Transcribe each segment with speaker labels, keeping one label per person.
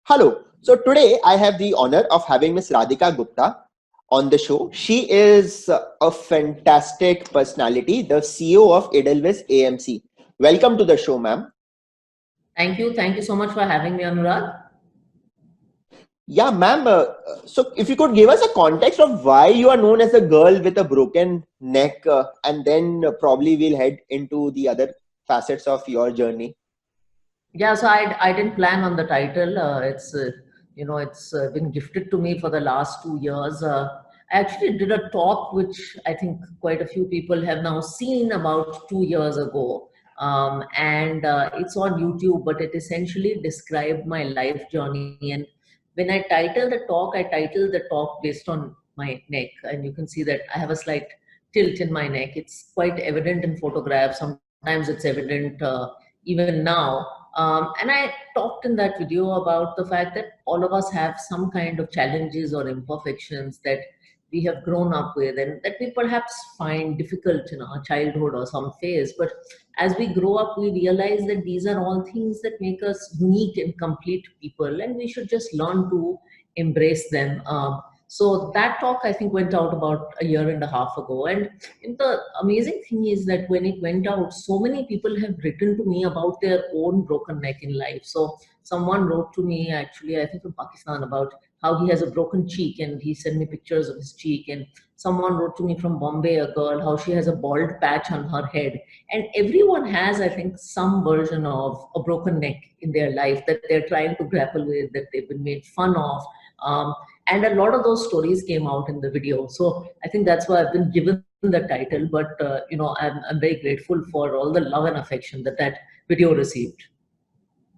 Speaker 1: Hello. So today I have the honor of having Miss Radhika Gupta on the show. She is a fantastic personality, the CEO of Edelweiss AMC. Welcome to the show, ma'am.
Speaker 2: Thank you. Thank you so much for having me, Anurag.
Speaker 1: Yeah, ma'am. So if you could give us a context of why you are known as a girl with a broken neck, and then probably we'll head into the other facets of your journey.
Speaker 2: Yeah, so I didn't plan on the title. It's been gifted to me for the last 2 years. I actually did a talk which I think quite a few people have now seen about 2 years ago. And it's on YouTube, but it essentially described my life journey. And when I titled the talk based on my neck. And you can see that I have a slight tilt in my neck. It's quite evident in photographs. Sometimes it's evident even now. And I talked in that video about the fact that all of us have some kind of challenges or imperfections that we have grown up with and that we perhaps find difficult in our childhood or some phase. But as we grow up, we realize that these are all things that make us unique and complete people, and we should just learn to embrace them. So that talk, I think, went out about a year and a half ago. And the amazing thing is that when it went out, so many people have written to me about their own broken neck in life. So someone wrote to me, actually, I think from Pakistan, about how he has a broken cheek, and he sent me pictures of his cheek. And someone wrote to me from Bombay, a girl, how she has a bald patch on her head. And everyone has, I think, some version of a broken neck in their life that they're trying to grapple with, that they've been made fun of. Um, and a lot of those stories came out in the video. So I think that's why I've been given the title. But I'm very grateful for all the love and affection that that video received.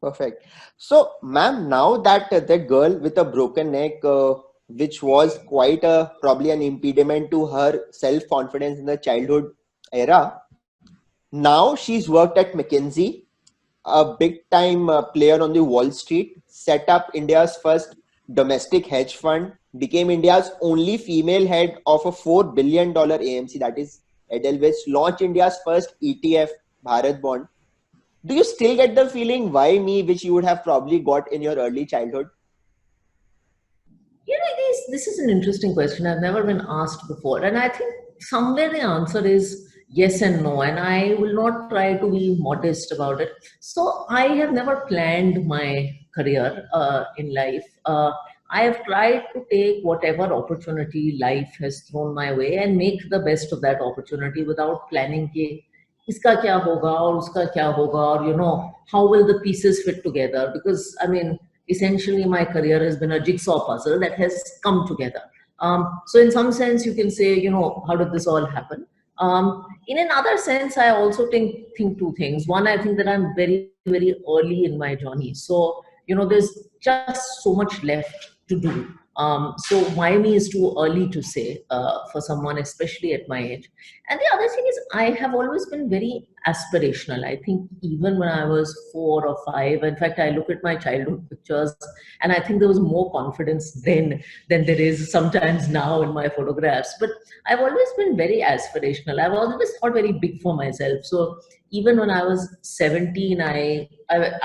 Speaker 1: Perfect. So, ma'am, now that the girl with a broken neck, which was quite a probably an impediment to her self confidence in the childhood era, now she's worked at McKinsey, a big time player on the Wall Street, set up India's first domestic hedge fund, became India's only female head of a $4 billion AMC, that is Edelweiss, launched India's first ETF, Bharat Bond. Do you still get the feeling why me, which you would have probably got in your early childhood?
Speaker 2: This is an interesting question. I've never been asked before. And I think somewhere the answer is yes and no. And I will not try to be modest about it. So I have never planned my career in life. I have tried to take whatever opportunity life has thrown my way and make the best of that opportunity without planning कि इसका क्या होगा और उसका क्या होगा और how will the pieces fit together, because I mean essentially my career has been a jigsaw puzzle that has come together. So in some sense you can say, how did this all happen? In another sense, I also think two things. One, I think that I'm very, very early in my journey. So, there's just so much left to do. So why me is too early to say for someone, especially at my age. And the other thing is, I have always been very aspirational. I think even when I was 4 or 5, in fact, I look at my childhood pictures and I think there was more confidence then than there is sometimes now in my photographs. But I've always been very aspirational. I've always thought very big for myself. So even when I was 17, I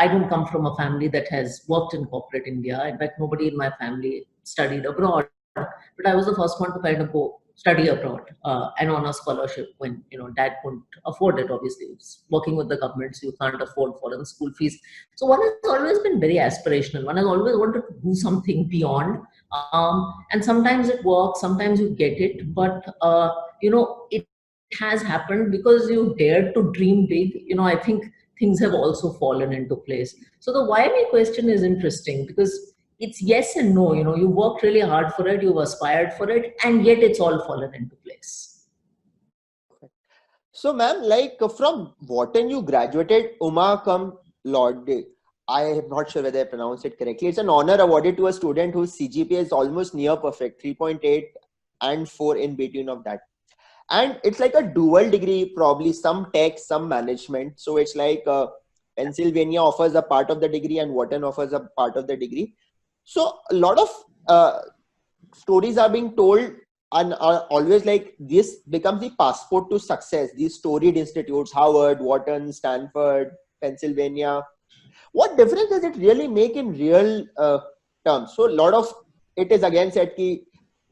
Speaker 2: don't come from a family that has worked in corporate India. In fact, nobody in my family studied abroad. But I was the first one to kind of go study abroad and on a scholarship when dad couldn't afford it. Obviously, it's working with the government, so you can't afford foreign school fees. So one has always been very aspirational. One has always wanted to do something beyond. And sometimes it works, sometimes you get it, but it has happened because you dared to dream big. I think things have also fallen into place. So the why me question is interesting because it's yes and no. You worked really hard for it, you've aspired for it, and yet it's all fallen into place.
Speaker 1: So, ma'am, like from Wharton, you graduated Uma cum laude. I am not sure whether I pronounced it correctly. It's an honor awarded to a student whose CGPA is almost near perfect, 3.8 and 4 in between of that. And it's like a dual degree, probably some tech, some management. So it's like Pennsylvania offers a part of the degree and Wharton offers a part of the degree. So a lot of stories are being told and are always like this becomes the passport to success. These storied institutes, Harvard, Wharton, Stanford, Pennsylvania. What difference does it really make in real terms. So a lot of it is again said ki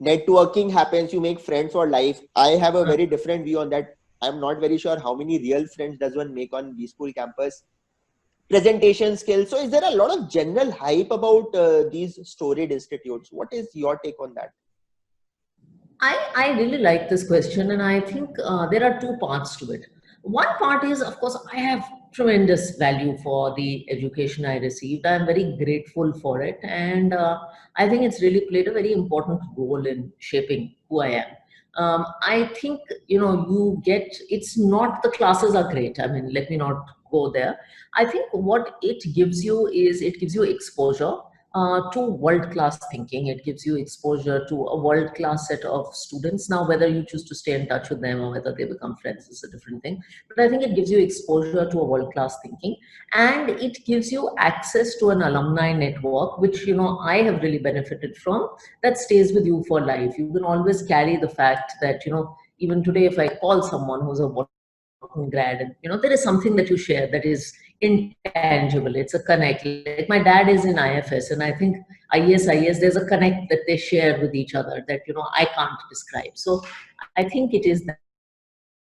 Speaker 1: networking happens, you make friends for life. I have a very different view on that. I'm not very sure how many real friends does one make on B School campus. Presentation skills. So is there a lot of general hype about these storied institutes? What is your take on that?
Speaker 2: I really like this question, and I think there are two parts to it. One part is, of course, I have tremendous value for the education I received. I'm very grateful for it, and I think it's really played a very important role in shaping who I am. I think, you get, it's not, the classes are great. I mean, let me not go there. I think what it gives you is it gives you exposure to world-class thinking. It gives you exposure to a world-class set of students. Now, whether you choose to stay in touch with them or whether they become friends is a different thing. But I think it gives you exposure to a world-class thinking, and it gives you access to an alumni network, which, I have really benefited from, that stays with you for life. You can always carry the fact that, even today, if I call someone who's a grad, and there is something that you share that is intangible. It's a connect. Like my dad is in IFS, and I think IES, there's a connect that they share with each other that I can't describe. So I think it is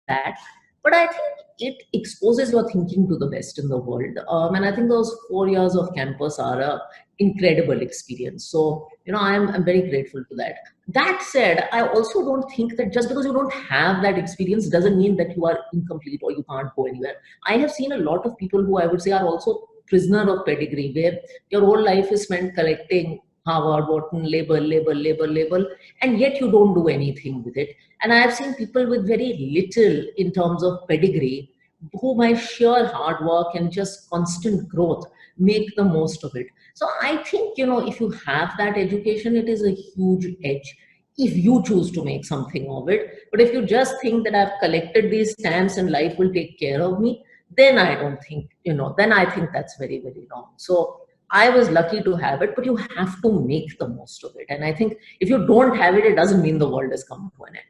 Speaker 2: that, but I think it exposes your thinking to the best in the world. And I think those 4 years of campus are a incredible experience. So, I'm very grateful to that. That said, I also don't think that just because you don't have that experience doesn't mean that you are incomplete or you can't go anywhere. I have seen a lot of people who I would say are also prisoner of pedigree, where your whole life is spent collecting Harvard, Wharton, label, and yet you don't do anything with it. And I have seen people with very little in terms of pedigree, who by sheer hard work and just constant growth make the most of it. So I think, if you have that education, it is a huge edge if you choose to make something of it. But if you just think that I've collected these stamps and life will take care of me, then I don't think, then I think that's very, very wrong. So I was lucky to have it, but you have to make the most of it. And I think if you don't have it, it doesn't mean the world has come to an end.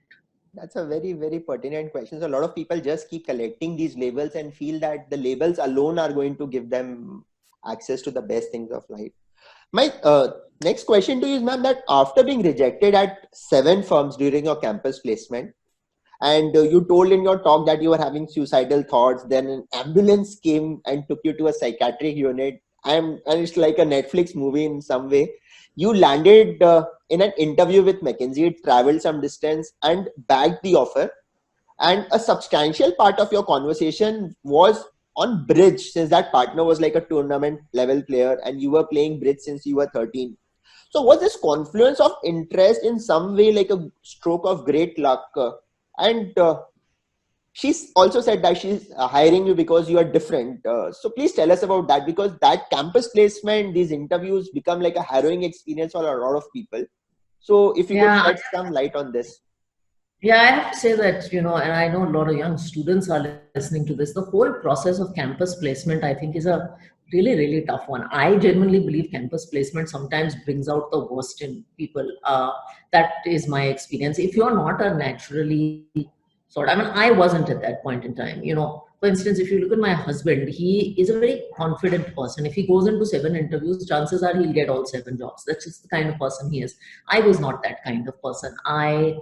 Speaker 1: That's a very, very pertinent question. So a lot of people just keep collecting these labels and feel that the labels alone are going to give them access to the best things of life. My next question to you is, ma'am, that after being rejected at 7 firms during your campus placement, and you told in your talk that you were having suicidal thoughts, then an ambulance came and took you to a psychiatric unit, and it's like a Netflix movie in some way. You landed in an interview with McKinsey, traveled some distance and bagged the offer. And a substantial part of your conversation was on bridge, since that partner was like a tournament level player and you were playing bridge since you were 13. So was this confluence of interest in some way like a stroke of great luck? And she's also said that she's hiring you because you are different. So please tell us about that, because that campus placement, these interviews become like a harrowing experience for a lot of people. So if you could shed some light on this.
Speaker 2: Yeah, I have to say that, and I know a lot of young students are listening to this. The whole process of campus placement, I think, is a really, really tough one. I genuinely believe campus placement sometimes brings out the worst in people. That is my experience. If you're not a naturally I wasn't at that point in time. For instance, if you look at my husband, he is a very confident person. If he goes into 7 interviews, chances are he'll get all 7 jobs. That's just the kind of person he is. I was not that kind of person. And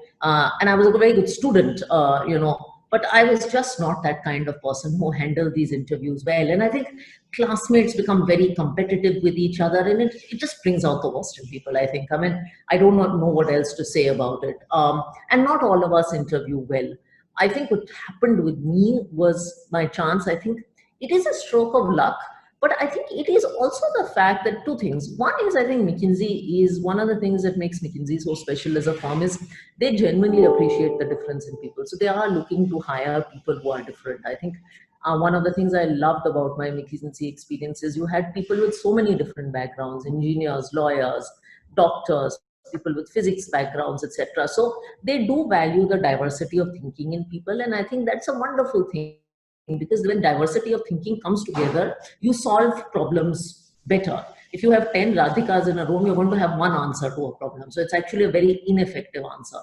Speaker 2: I was a very good student, but I was just not that kind of person who handled these interviews well. And I think classmates become very competitive with each other, and it just brings out the worst in people, I think. I mean, I do not know what else to say about it. And not all of us interview well. I think what happened with me was my chance. I think it is a stroke of luck, but I think it is also the fact that 2 things. One is, I think McKinsey is one of the things that makes McKinsey so special as a firm is they genuinely appreciate the difference in people. So they are looking to hire people who are different. I think one of the things I loved about my McKinsey experience is you had people with so many different backgrounds: engineers, lawyers, doctors, people with physics backgrounds, etc. So they do value the diversity of thinking in people, and I think that's a wonderful thing, because when diversity of thinking comes together, you solve problems better. If you have 10 Radhikas in a room, you're going to have one answer to a problem. So it's actually a very ineffective answer.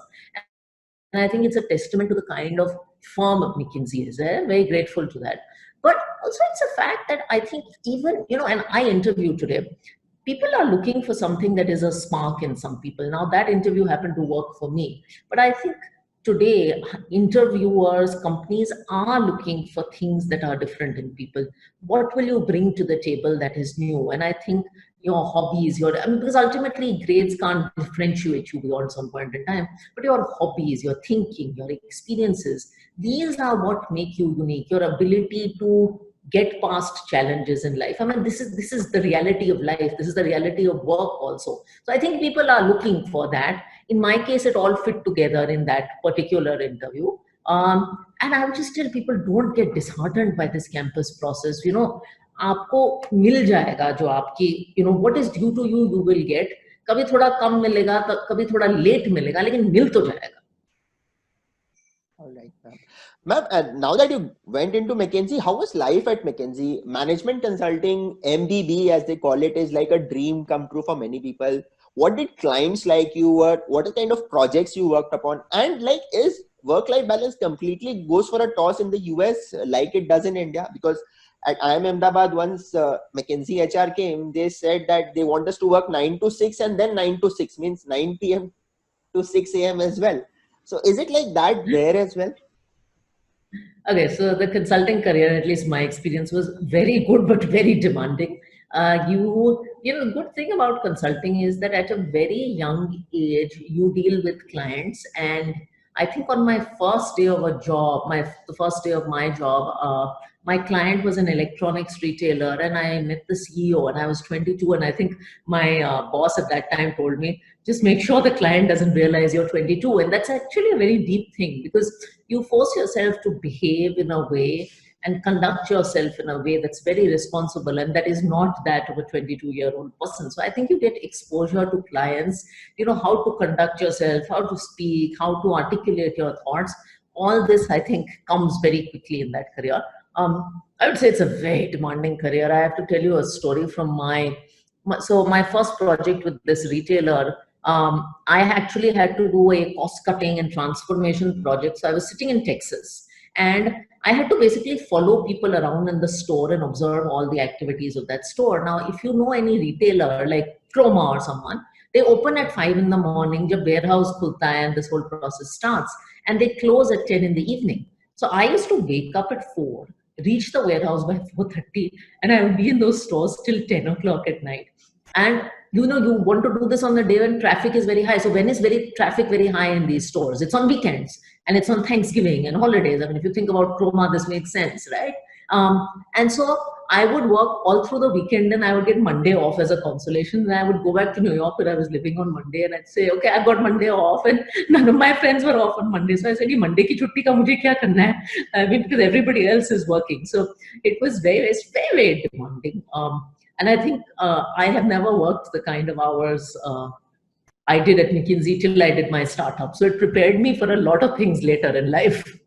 Speaker 2: And I think it's a testament to the kind of firm McKinsey is. I'm very grateful to that. But also it's a fact that I think even, and I interviewed today, people are looking for something that is a spark in some people. Now, that interview happened to work for me, but I think today interviewers, companies are looking for things that are different in people. What will you bring to the table that is new? And I think your hobbies, I mean, because ultimately grades can't differentiate you beyond some point in time, but your hobbies, your thinking, your experiences, these are what make you unique. Your ability to get past challenges in life. I mean, this is the reality of life. This is the reality of work also. So I think people are looking for that. In my case, it all fit together in that particular interview. And I would just tell people, don't get disheartened by this campus process. आपको मिल जाएगा जो आपकी, what is due to you, you will get. कभी थोड़ा कम मिलेगा, कभी थोड़ा late मिलेगा, लेकिन मिल तो जाएगा.
Speaker 1: All right, ma'am. Ma'am, now that you went into McKinsey, how was life at McKinsey? Management consulting, MBB as they call it, is like a dream come true for many people. What did clients like you? What are kind of projects you worked upon? And like, is work-life balance completely goes for a toss in the US like it does in India? Because at IIM Ahmedabad, once McKinsey HR came, they said that they want us to work 9 to 6 and then 9 to 6 means 9 p.m. to 6 a.m. as well. So is it like that there as well?
Speaker 2: Okay, so the consulting career, at least my experience, was very good but very demanding. The good thing about consulting is that at a very young age you deal with clients, and I think on my first day of a job, the first day of my job, my client was an electronics retailer, and I met the CEO, and I was 22, and I think my boss at that time told me, just make sure the client doesn't realize you're 22, and that's actually a very deep thing, because you force yourself to behave in a way and conduct yourself in a way that's very responsible, and that is not that of a 22-year-old person. So I think you get exposure to clients, how to conduct yourself, how to speak, how to articulate your thoughts. All this, I think, comes very quickly in that career. I would say it's a very demanding career. I have to tell you a story from my first project with this retailer. I actually had to do a cost cutting and transformation project. So I was sitting in Texas, and I had to basically follow people around in the store and observe all the activities of that store. Now, if you know any retailer like Croma or someone, they open at 5 in the morning, jab warehouse khulta hai, and this whole process starts, and they close at 10 in the evening. So I used to wake up at 4, reach the warehouse by 4:30, and I would be in those stores till 10 o'clock at night. And you want to do this on the day when traffic is very high. So when is traffic very high in these stores? It's on weekends, and it's on Thanksgiving and holidays. I mean, if you think about Croma, this makes sense, right? And so I would work all through the weekend, and I would get Monday off as a consolation. And I would go back to New York, where I was living, on Monday, and I'd say, okay, I've got Monday off, and none of my friends were off on Monday. So I said, Monday ki chutti ka mujhe kya karna hai? I mean, because everybody else is working. So it was very, very, very demanding. And I think I have never worked the kind of hours I did at McKinsey till I did my startup. So it prepared me for a lot of things later in life.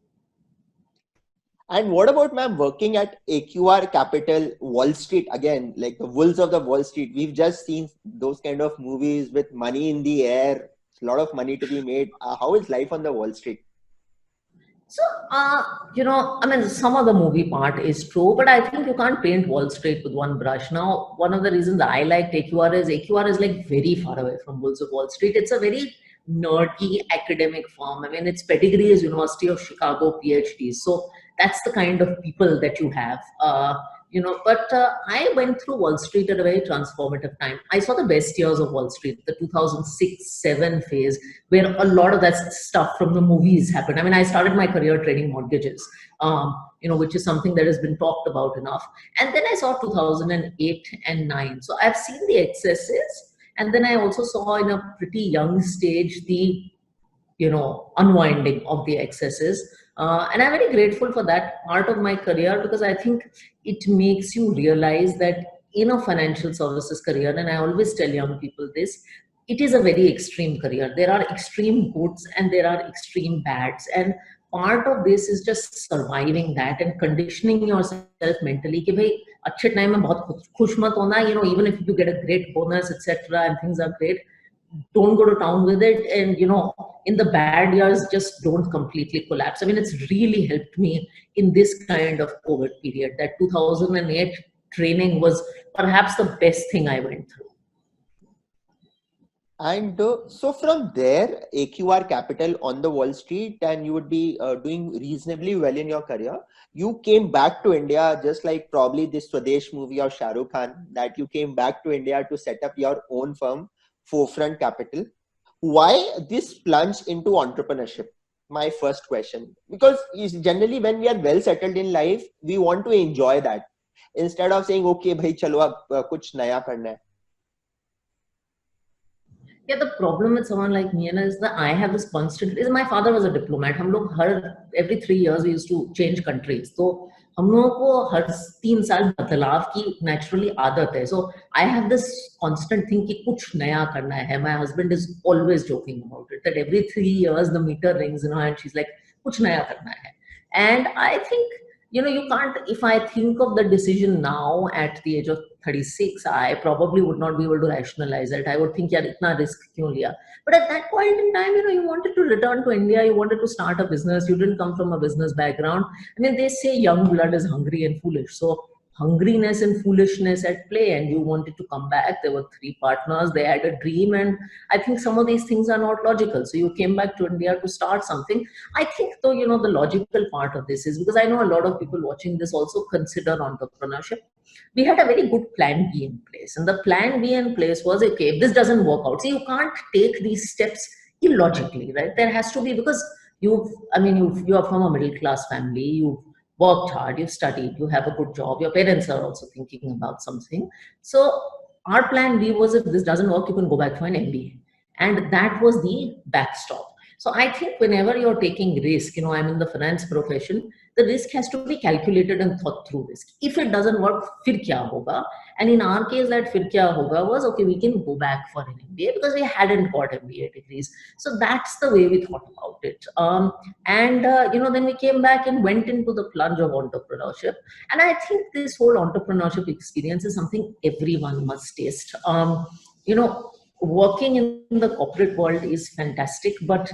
Speaker 1: And what about, ma'am, working at AQR Capital, Wall Street, again, like the wolves of the Wall Street? We've just seen those kind of movies with money in the air, a lot of money to be made. How is life on the Wall Street?
Speaker 2: So, I mean, some of the movie part is true, but I think you can't paint Wall Street with one brush. Now, one of the reasons I like AQR is like very far away from Wolves of Wall Street. It's a very nerdy academic firm. I mean, its pedigree is University of Chicago PhDs. So that's the kind of people that you have. But I went through Wall Street at a very transformative time. I saw the best years of Wall Street, the 2006-7 phase, where a lot of that stuff from the movies happened. I mean, I started my career trading mortgages, which is something that has been talked about enough. And then I saw 2008 and 9. So I've seen the excesses. And then I also saw in a pretty young stage the, unwinding of the excesses. And I'm very grateful for that part of my career, because I think it makes you realize that in a financial services career, and I always tell young people this, it is a very extreme career. There are extreme goods and there are extreme bads. And part of this is just surviving that and conditioning yourself mentally कि भाई अच्छे time में बहुत खुश मत होना, even if you get a great bonus, etc., and things are great, don't go to town with it. And in the bad years, just don't completely collapse. I mean, it's really helped me in this kind of COVID period. That 2008 training was perhaps the best thing I went through.
Speaker 1: And so from there, AQR Capital on the Wall Street, and you would be doing reasonably well in your career. You came back to India, just like probably this Swadesh movie of Shah Rukh Khan, that you came back to India to set up your own firm, Forefront Capital. Why this plunge into entrepreneurship? My first question. Because generally, when we are well settled in life, we want to enjoy that instead of saying, okay, bhai, chalo, ab, kuch naya karna hai.
Speaker 2: Yeah, the problem with someone like me and is that I have this constant. Is my father was a diplomat. हम लोग हर every 3 years we used to change countries. So हम लोगों को हर 3 साल बदलाव की naturally आदत है. So I have this constant thing कि कुछ नया करना है. My husband is always joking about it that every 3 years the meter rings, and she's like कुछ नया करना है. And I think you can't. If I think of the decision now at the age of 36, I probably would not be able to rationalize it. I would think, yeah, itna risk kyun liya? But at that point in time, you wanted to return to India, you wanted to start a business, you didn't come from a business background. I mean, they say young blood is hungry and foolish. So hungriness and foolishness at play, and you wanted to come back. There were three partners, they had a dream, and I think some of these things are not logical. So you came back to India to start something. I think, though, the logical part of this is because I know a lot of people watching this also consider entrepreneurship. We had a very good plan B in place. And the plan B in place was, okay, if this doesn't work out, see, you can't take these steps illogically, right? There has to be, because you are from a middle class family, you've worked hard, you've studied, you have a good job, your parents are also thinking about something. So our plan B was, if this doesn't work, you can go back for an MBA. And that was the backstop. So I think whenever you're taking risk, I'm in the finance profession, the risk has to be calculated and thought through risk. If it doesn't work, fir kya hoga? And in our case, that fir kya hoga was, okay, we can go back for an MBA because we hadn't got MBA degrees. So that's the way we thought about it. Then we came back and went into the plunge of entrepreneurship. And I think this whole entrepreneurship experience is something everyone must taste. Working in the corporate world is fantastic, but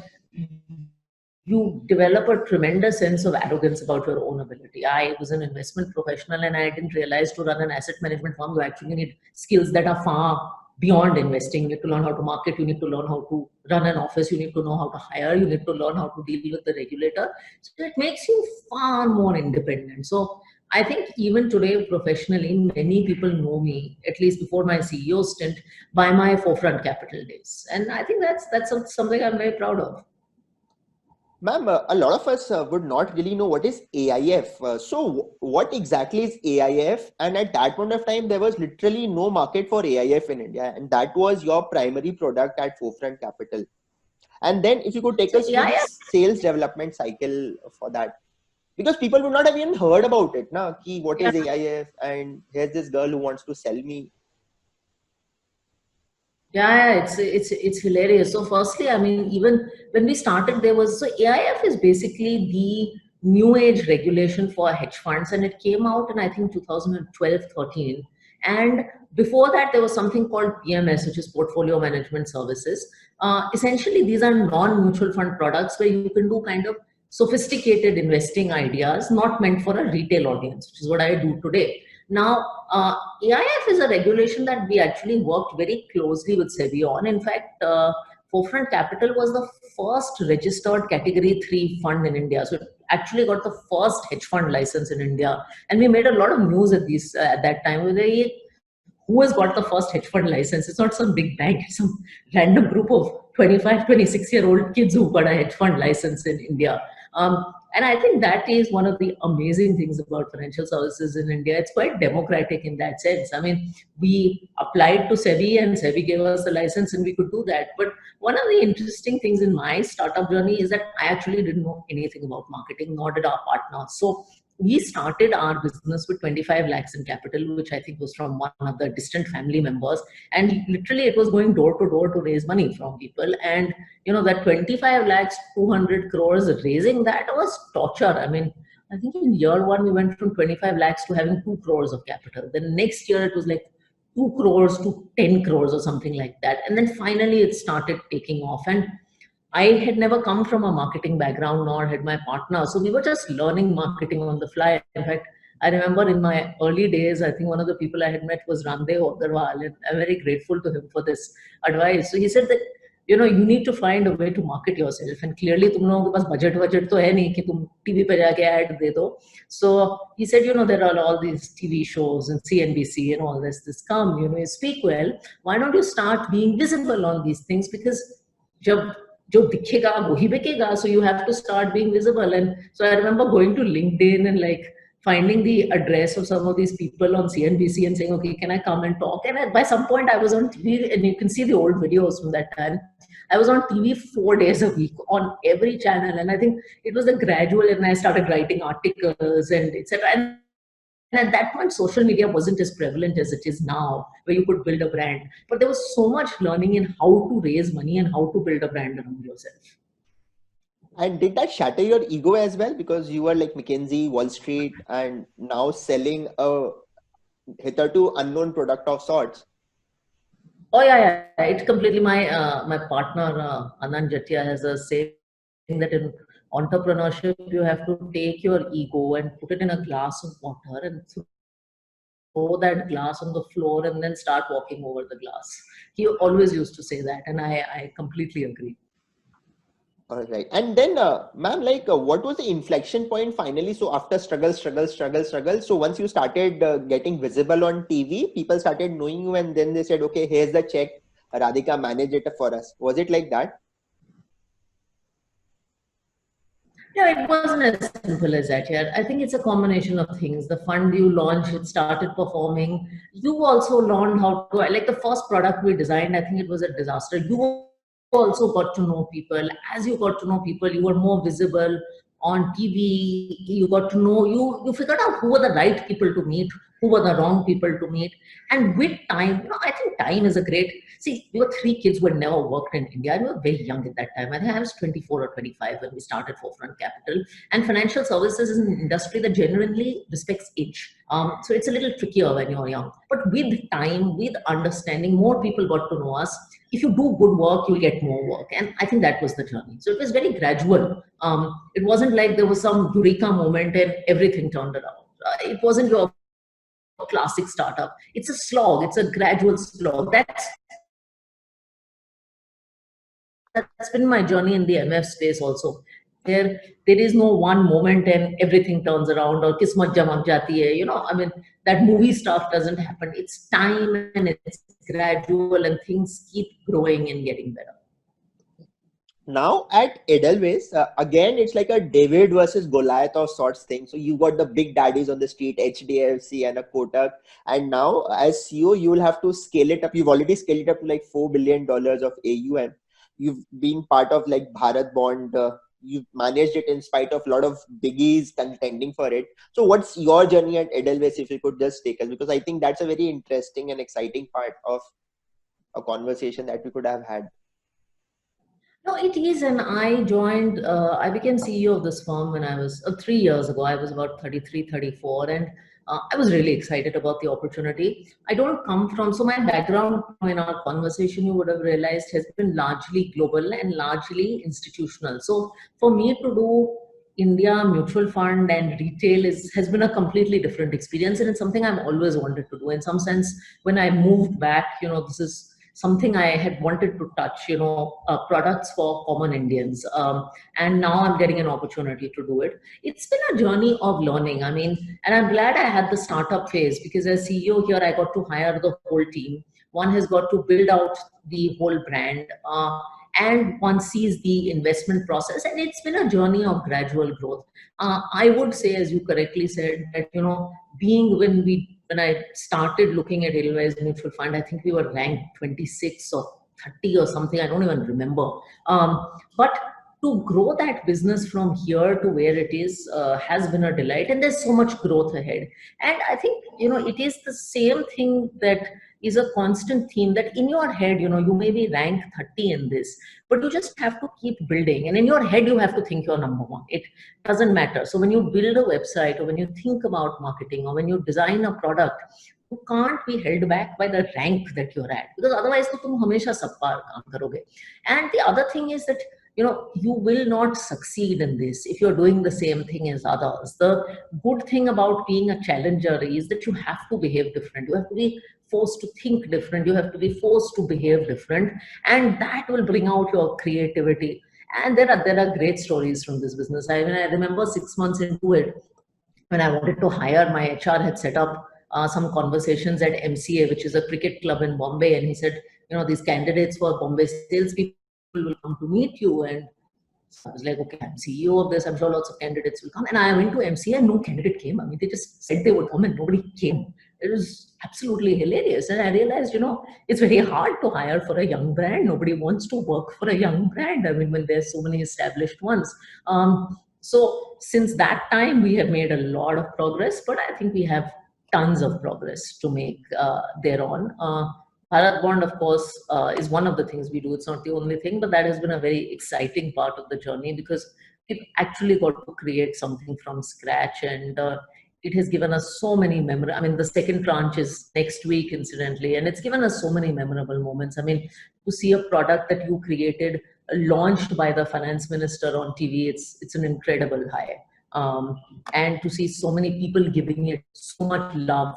Speaker 2: you develop a tremendous sense of arrogance about your own ability. I was an investment professional and I didn't realize to run an asset management firm, you actually need skills that are far beyond investing. You need to learn how to market, you need to learn how to run an office, you need to know how to hire, you need to learn how to deal with the regulator. So it makes you far more independent. So I think even today, professionally, many people know me, at least before my CEO stint, by my Forefront Capital days. And I think that's something I'm very proud of.
Speaker 1: Ma'am, a lot of us would not really know what is AIF. So what exactly is AIF? And at that point of time, there was literally no market for AIF in India. And that was your primary product at Forefront Capital. And then if you could take us through the sales development cycle for that. Because people would not have even heard about it. Na? Ki what is AIF? And here's this girl who wants to sell me.
Speaker 2: Yeah, it's hilarious. So firstly, even when we started, there was, so AIF is basically the new age regulation for hedge funds, and it came out in, I think, 2012-13. And before that, there was something called PMS, which is Portfolio Management Services. Essentially, these are non-mutual fund products where you can do kind of sophisticated investing ideas, not meant for a retail audience, which is what I do today. Now, AIF is a regulation that we actually worked very closely with SEBI on. In fact, Forefront Capital was the first registered Category 3 fund in India. So it actually got the first hedge fund license in India. And we made a lot of news at that time. Who has got the first hedge fund license? It's not some big bank, it's some random group of 25, 26-year-old kids who got a hedge fund license in India. And I think that is one of the amazing things about financial services in India. It's quite democratic in that sense. We applied to SEBI and SEBI gave us the license and we could do that. But one of the interesting things in my startup journey is that I actually didn't know anything about marketing, nor did our partner. So we started our business with 25 lakhs in capital, which I think was from one of the distant family members. And literally it was going door to door to raise money from people. And, that 25 lakhs, 200 crores, raising that was torture. I think in year one, we went from 25 lakhs to having 2 crores of capital. Then next year, it was like 2 crores to 10 crores or something like that. And then finally, it started taking off. And I had never come from a marketing background, nor had my partner. So we were just learning marketing on the fly. In fact, I remember in my early days, I think one of the people I had met was Ramdev Agarwal, and I'm very grateful to him for this advice. So he said that, you know, you need to find a way to market yourself, and clearly तुम लोगों के पास budget तो है नहीं कि तुम TV पे जाके ad दे दो. So he said, you know, there are all these TV shows and CNBC and all this come, you know, you speak well. Why don't you start being visible on these things? Because जब जो दिखेगा वही बिकेगा, so you have to start being visible. And so I remember going to LinkedIn and like finding the address of some of these people on CNBC and saying, okay, can I come and talk? And by some point I was on TV, and you can see the old videos from that time. I was on TV 4 days a week on every channel, and I think it was a gradual. And I started writing articles and etc. And at that point, social media wasn't as prevalent as it is now, where you could build a brand. But there was so much learning in how to raise money and how to build a brand around yourself.
Speaker 1: And did that shatter your ego as well? Because you were like McKinsey, Wall Street, and now selling a hitherto unknown product of sorts.
Speaker 2: Oh yeah. It's completely my partner Anand Jatia has a saying that in entrepreneurship you have to take your ego and put it in a glass of water and throw that glass on the floor and then start walking over the glass. He always used to say that, and I completely agree.
Speaker 1: All right. And then, ma'am, like, what was the inflection point finally? So after struggle. So once you started getting visible on TV, people started knowing you, and then they said, okay, here's the check. Radhika, manage it for us. Was it like that?
Speaker 2: Yeah, it wasn't as simple as that yet. I think it's a combination of things. The fund you launched, it started performing. You also learned how to, like the first product we designed, I think it was a disaster. You also got to know people. As you got to know people, you were more visible on TV. You got to know, you figured out who were the right people to meet, who were the wrong people to meet. And with time, you know, I think time is a great, see, we were three kids who had never worked in India. We were very young at that time. I think I was 24 or 25 when we started Forefront Capital. And financial services is an industry that genuinely respects age. So it's a little trickier when you're young. But with time, with understanding, more people got to know us. If you do good work, you'll get more work. And I think that was the journey. So it was very gradual. It wasn't like there was some eureka moment and everything turned around. It wasn't your classic startup. It's a slog. It's a gradual slog. That's been my journey in the MF space also. There is no one moment and everything turns around or kismat jamak jati hai. You know, I mean, that movie stuff doesn't happen. It's time and it's gradual, and things keep growing and getting better.
Speaker 1: Now at Edelweiss, again, it's like a David versus Goliath of sorts thing. So you got the big daddies on the street, HDFC and a Kotak. And now as CEO, you will have to scale it up. You've already scaled it up to like $4 billion of AUM. You've been part of like Bharat Bond. You've managed it in spite of a lot of biggies contending for it. So what's your journey at Edelweiss, if you could just take us? Because I think that's a very interesting and exciting part of a conversation that we could have had.
Speaker 2: No, it is. And I joined, I became CEO of this firm when I was 3 years ago. I was about 33, 34. And I was really excited about the opportunity. I don't come from, so my background in our conversation, you would have realized, has been largely global and largely institutional. So for me to do India mutual fund and retail has been a completely different experience. And it's something I've always wanted to do. In some sense, when I moved back, you know, this is something I had wanted to touch, you know, products for common Indians. And now I'm getting an opportunity to do it. It's been a journey of learning. I mean, and I'm glad I had the startup phase, because as CEO here, I got to hire the whole team. One has got to build out the whole brand. And one sees the investment process, and it's been a journey of gradual growth. I would say, as you correctly said, that, you know, when I started looking at Edelweiss Mutual Fund, I think we were ranked 26 or 30 or something. I don't even remember. But to grow that business from here to where it is has been a delight, and there's so much growth ahead. And I think, you know, it is the same thing that is a constant theme, that in your head, you know, you may be ranked 30 in this, but you just have to keep building. And in your head, you have to think you're number one. It doesn't matter. So when you build a website, or when you think about marketing, or when you design a product, you can't be held back by the rank that you're at, because otherwise tum hamesha sab par kaam karoge. And the other thing is that you will not succeed in this if you're doing the same thing as others. The good thing about being a challenger is that you have to behave different. You have to be forced to think different. You have to be forced to behave different, and that will bring out your creativity. And there are great stories from this business. I remember 6 months into it, when I wanted to hire, my HR had set up some conversations at MCA, which is a cricket club in Bombay, and he said, these candidates for Bombay salespeople will come to meet you. And so I was like, okay, I'm CEO of this. I'm sure lots of candidates will come. And I went to MCA and no candidate came. I mean, they just said they would come and nobody came. It was absolutely hilarious. And I realized, it's very hard to hire for a young brand. Nobody wants to work for a young brand. I mean, when there's so many established ones. So since that time, we have made a lot of progress, but I think we have tons of progress to make thereon. Bharat Bond, of course, is one of the things we do. It's not the only thing, but that has been a very exciting part of the journey because we've actually got to create something from scratch, and it has given us so many memorable. I mean, the second tranche is next week, incidentally, and it's given us so many memorable moments. I mean, to see a product that you created launched by the finance minister on TV, it's an incredible high. And to see so many people giving it so much love,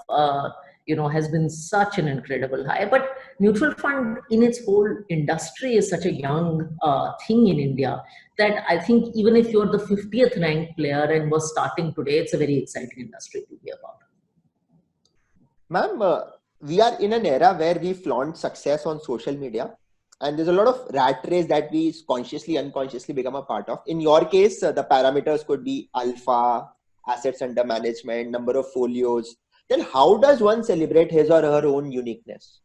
Speaker 2: has been such an incredible high. But mutual fund in its whole industry is such a young thing in India that I think even if you're the 50th ranked player and was starting today, it's a very exciting industry to be about.
Speaker 1: Ma'am, we are in an era where we flaunt success on social media, and there's a lot of rat race that we consciously, unconsciously become a part of. In your case, the parameters could be alpha, assets under management, number of folios. Then how does one celebrate his or her own uniqueness?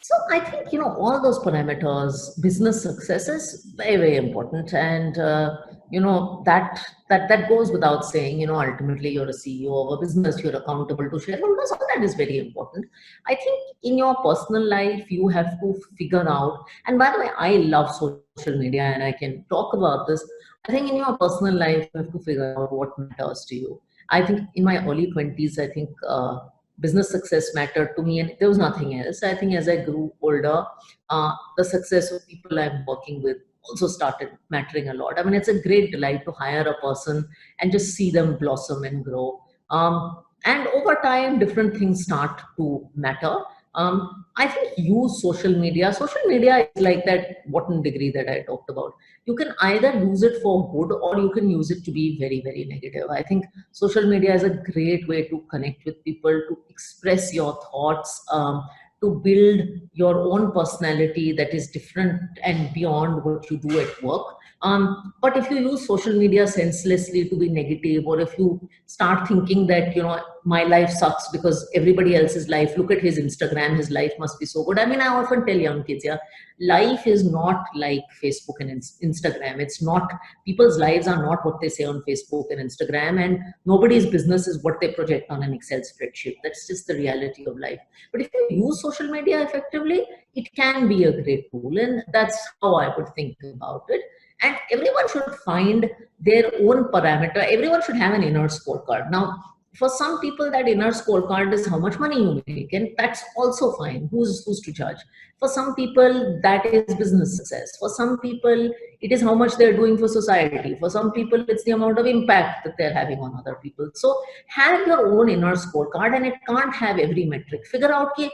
Speaker 2: So I think, all those parameters, business success is very, very important. And, that goes without saying. Ultimately you're a CEO of a business, you're accountable to shareholders. All that is very important. I think in your personal life, you have to figure out, and by the way, I love social media and I can talk about this. I think in your personal life, you have to figure out what matters to you. I think in my early 20s, I think, business success mattered to me, and there was nothing else. I think as I grew older, the success of people I'm working with also started mattering a lot. I mean, it's a great delight to hire a person and just see them blossom and grow. And over time, different things start to matter. I think use social media. Social media is like that Wharton degree that I talked about. You can either use it for good or you can use it to be very, very negative. I think social media is a great way to connect with people, to express your thoughts, to build your own personality that is different and beyond what you do at work. But if you use social media senselessly to be negative, or if you start thinking that, my life sucks because everybody else's life, look at his Instagram, his life must be so good. I mean, I often tell young kids, yeah, life is not like Facebook and Instagram. It's not, people's lives are not what they say on Facebook and Instagram, and nobody's business is what they project on an Excel spreadsheet. That's just the reality of life. But if you use social media effectively, it can be a great tool, and that's how I would think about it. And everyone should find their own parameter. Everyone should have an inner scorecard. Now, for some people, that inner scorecard is how much money you make, and that's also fine. Who's to judge? For some people, that is business success. For some people, it is how much they're doing for society. For some people, it's the amount of impact that they're having on other people. So have your own inner scorecard, and it can't have every metric. Figure out, okay,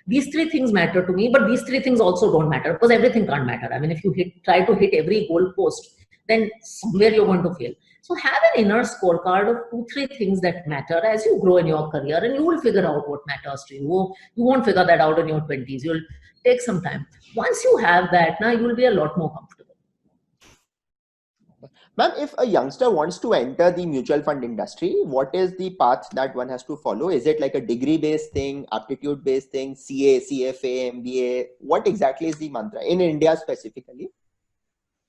Speaker 2: these three things matter to me, but these three things also don't matter, because everything can't matter. I mean, if you try to hit every goal post, then somewhere you're going to fail. So have an inner scorecard of 2-3 things that matter as you grow in your career, and you will figure out what matters to you. You won't figure that out in your 20s. You'll take some time. Once you have that, now you will be a lot more comfortable.
Speaker 1: Ma'am, if a youngster wants to enter the mutual fund industry, what is the path that one has to follow? Is it like a degree-based thing, aptitude-based thing, CA, CFA, MBA? What exactly is the mantra in India specifically?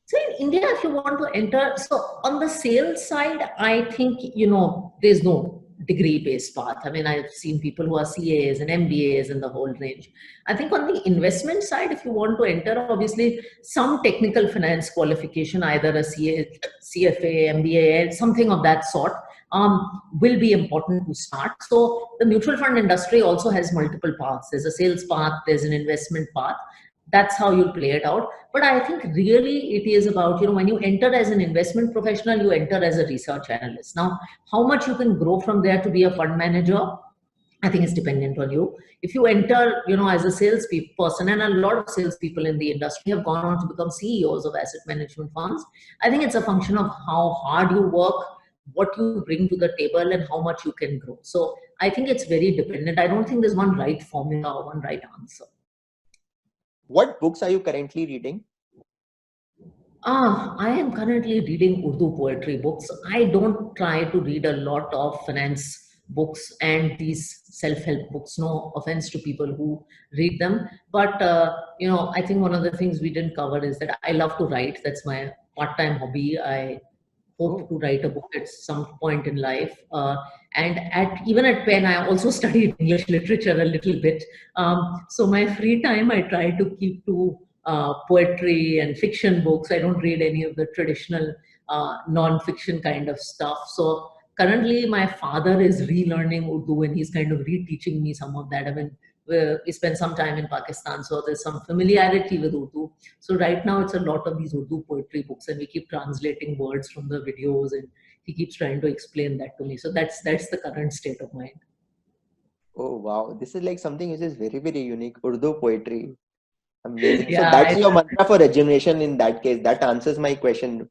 Speaker 2: So in India, if you want to enter, so on the sales side, I think, there's no degree-based path. I mean, I've seen people who are CAs and MBAs and the whole range. I think on the investment side, if you want to enter, obviously some technical finance qualification, either a CFA, MBA, something of that sort, will be important to start. So the mutual fund industry also has multiple paths. There's a sales path, there's an investment path. that's how you'll play it out. But I think really it is about, when you enter as an investment professional, you enter as a research analyst. Now, how much you can grow from there to be a fund manager, I think it's dependent on you. If you enter, as a sales person, and a lot of salespeople in the industry have gone on to become CEOs of asset management funds, I think it's a function of how hard you work, what you bring to the table, and how much you can grow. So I think it's very dependent. I don't think there's one right formula or one right answer.
Speaker 1: What books are you currently reading?
Speaker 2: I am currently reading Urdu poetry books. I don't try to read a lot of finance books and these self-help books. No offense to people who read them, but I think one of the things we didn't cover is that I love to write. That's my part-time hobby. I hope to write a book at some point in life. And even at Penn, I also studied English literature a little bit. So my free time, I try to keep to poetry and fiction books. I don't read any of the traditional non-fiction kind of stuff. So currently, my father is relearning Urdu and he's kind of reteaching me some of that. I mean, we spent some time in Pakistan, so there's some familiarity with Urdu. So right now, it's a lot of these Urdu poetry books, and we keep translating words from the videos, and he keeps trying to explain that to me. So that's the current state of mind.
Speaker 1: Oh wow, this is like something which is very, very unique. Urdu poetry. Amazing. So
Speaker 2: Yeah,
Speaker 1: that's your mantra for rejuvenation in that case. That answers my question.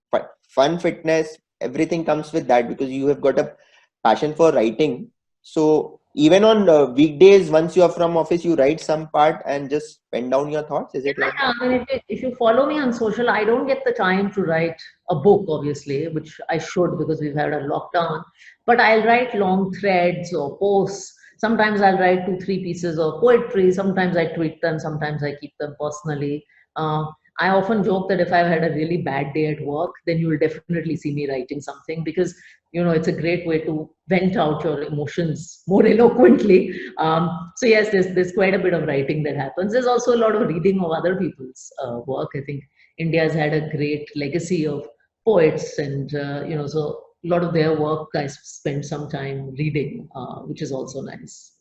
Speaker 1: Fun, fitness, everything comes with that because you have got a passion for writing. So even on weekdays, once you are from office, you write some part and just pen down your thoughts. Is it like that?
Speaker 2: I mean, if you follow me on social, I don't get the time to write a book, obviously, which I should because we've had a lockdown. But I'll write long threads or posts. Sometimes I'll write 2, 3 pieces of poetry. Sometimes I tweet them. Sometimes I keep them personally. Uh, I often joke that if I've had a really bad day at work, then you will definitely see me writing something because it's a great way to vent out your emotions more eloquently. So yes, there's quite a bit of writing that happens. There's also a lot of reading of other people's work. I think India has had a great legacy of poets, and so a lot of their work I spend some time reading, which is also nice.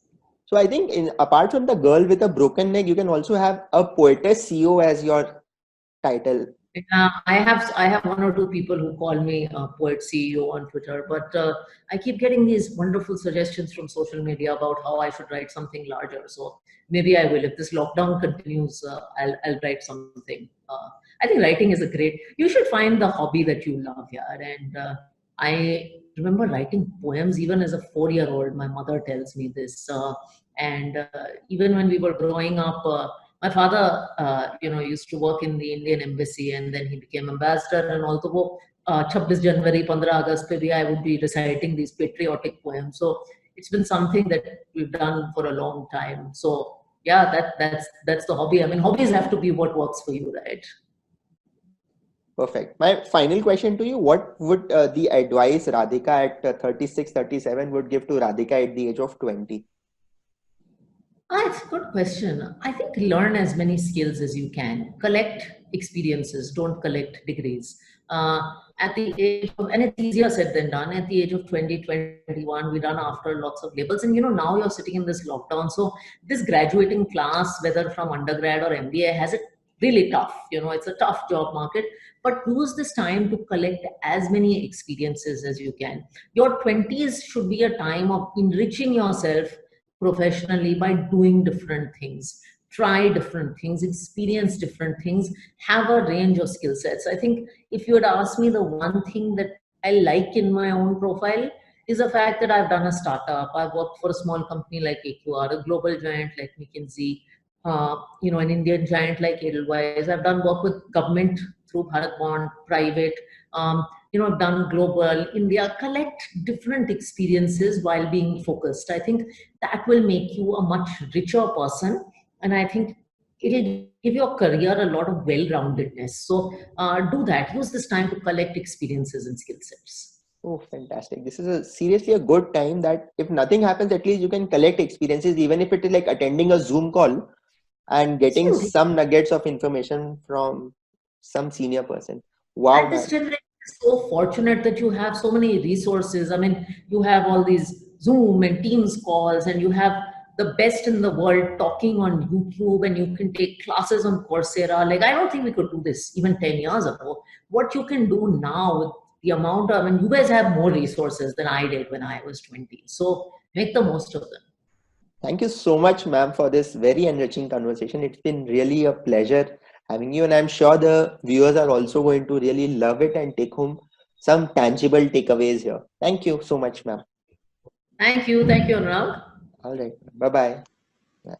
Speaker 1: So I think apart from the girl with a broken neck, you can also have a poetess CEO as your title.
Speaker 2: I have 1 or 2 people who call me poet CEO on Twitter, but I keep getting these wonderful suggestions from social media about how I should write something larger. So maybe I will. If this lockdown continues, I'll write something. I think writing is a great. You should find the hobby that you love, yeah. And I remember writing poems even as a 4-year-old. My mother tells me this, and even when we were growing up. My father, used to work in the Indian embassy, and then he became ambassador. And although 26 January, 15 August, pe bhi I would be reciting these patriotic poems. So it's been something that we've done for a long time. So yeah, that's the hobby. I mean, hobbies have to be what works for you, right?
Speaker 1: Perfect. My final question to you, what would the advice Radhika at 36, 37 would give to Radhika at the age of 20?
Speaker 2: It's a good question. I think learn as many skills as you can. Collect experiences, don't collect degrees. At the age of, and it's easier said than done, at the age of 20, 21, we run after lots of labels. And now you're sitting in this lockdown. So this graduating class, whether from undergrad or MBA, has it really tough. It's a tough job market. But use this time to collect as many experiences as you can. Your 20s should be a time of enriching yourself professionally by doing different things, try different things, experience different things, have a range of skill sets. I think if you had asked me, the one thing that I like in my own profile is the fact that I've done a startup. I've worked for a small company like AQR, a global giant like McKinsey, an Indian giant like Edelweiss. I've done work with government through Bharat Bond, private. I've done global, India, collect different experiences while being focused. I think that will make you a much richer person. And I think it'll give your career a lot of well-roundedness. So do that. Use this time to collect experiences and skill sets.
Speaker 1: Oh, fantastic. This is seriously a good time that if nothing happens, at least you can collect experiences, even if it is like attending a Zoom call and getting some nuggets of information from some senior person. Wow,
Speaker 2: this generation is so fortunate that you have so many resources. I mean, you have all these Zoom and Teams calls, and you have the best in the world talking on YouTube, and you can take classes on Coursera. Like, I don't think we could do this even 10 years ago. What you can do now with the amount of, I mean, you guys have more resources than I did when I was 20. So make the most of them.
Speaker 1: Thank you so much, ma'am, for this very enriching conversation. It's been really a pleasure having you, and I'm sure the viewers are also going to really love it and take home some tangible takeaways here. Thank you so much, ma'am.
Speaker 2: Thank you. Thank you, Anurag.
Speaker 1: All right. Bye bye.